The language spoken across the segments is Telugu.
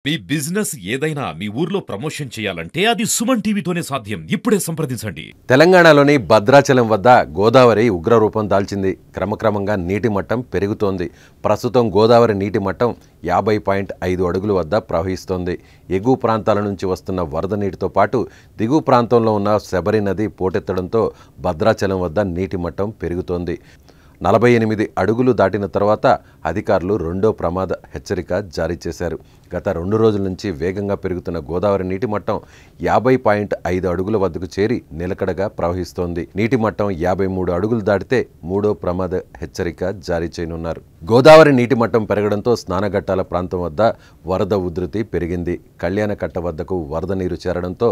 మీ బిజినెస్ ఏదైనా మీ ఊర్లో ప్రమోషన్ చేయాలంటే అది సుమన్ టీవీతోనే సాధ్యం. ఇప్పుడే సంప్రదించండి. తెలంగాణలోని భద్రాచలం వద్ద గోదావరి ఉగ్రరూపం దాల్చింది. క్రమక్రమంగా నీటి మట్టం పెరుగుతోంది. ప్రస్తుతం గోదావరి నీటి మట్టం 50.5 అడుగుల వద్ద ప్రవహిస్తోంది. ఎగువ ప్రాంతాల నుంచి వస్తున్న వరద నీటితో పాటు దిగువ ప్రాంతంలో ఉన్న శబరి నది పోటెత్తడంతో భద్రాచలం వద్ద నీటి మట్టం పెరుగుతోంది. 48 అడుగులు దాటిన తర్వాత అధికారులు రెండో ప్రమాద హెచ్చరిక జారీ చేశారు. గత 2 రోజుల నుంచి వేగంగా పెరుగుతున్న గోదావరి నీటి మట్టం 50.5 అడుగుల వద్దకు చేరి నిలకడగా ప్రవహిస్తోంది. నీటి మట్టం 53 అడుగులు దాటితే మూడో ప్రమాద హెచ్చరిక జారీ చేయనున్నారు. గోదావరి నీటి మట్టం పెరగడంతో స్నానఘట్టాల ప్రాంతం వద్ద వరద ఉధృతి పెరిగింది. కళ్యాణకట్ట వద్దకు వరద నీరు చేరడంతో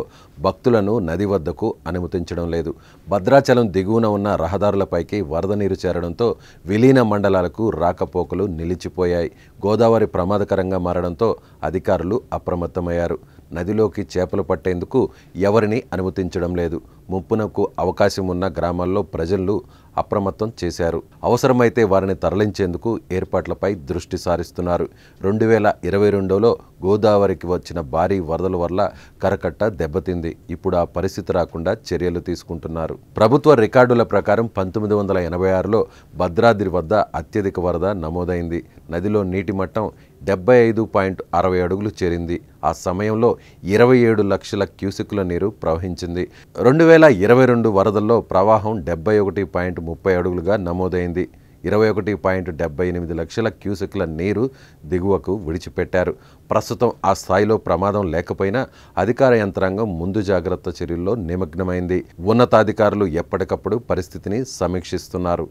భక్తులను నది వద్దకు అనుమతించడం లేదు. భద్రాచలం దిగువన ఉన్న రహదారులపైకి వరద నీరు చేరడంతో విలీన మండలాలకు రాకపోకలు నిలిచిపోయాయి. గోదావరి ప్రమాదకరంగా మారడంతో అధికారులు అప్రమత్తమయ్యారు. నదిలోకి చేపలు పట్టేందుకు ఎవరిని అనుమతించడం లేదు. ముప్పునకు అవకాశం ఉన్న గ్రామాల్లో ప్రజలు అప్రమత్తం చేశారు. అవసరమైతే వారిని తరలించేందుకు ఏర్పాట్లపై దృష్టి సారిస్తున్నారు. 2022లో గోదావరికి వచ్చిన భారీ వరదల వల్ల కరకట్ట దెబ్బతింది. ఇప్పుడు ఆ పరిస్థితి రాకుండా చర్యలు తీసుకుంటున్నారు. ప్రభుత్వ రికార్డుల ప్రకారం 1986లో భద్రాద్రి వద్ద అత్యధిక వరద నమోదైంది. నదిలో నీటి మట్టం 75.60 అడుగులు చేరింది. ఆ సమయంలో 27 లక్షల క్యూసెక్కుల నీరు ప్రవహించింది. 2022 వరదల్లో ప్రవాహం 71.30 అడుగులుగా నమోదైంది. 21.78 లక్షల క్యూసెక్కుల నీరు దిగువకు విడిచిపెట్టారు. ప్రస్తుతం ఆ స్థాయిలో ప్రమాదం లేకపోయినా అధికార యంత్రాంగం ముందు జాగ్రత్త చర్యల్లో నిమగ్నమైంది. ఉన్నతాధికారులు ఎప్పటికప్పుడు పరిస్థితిని సమీక్షిస్తున్నారు.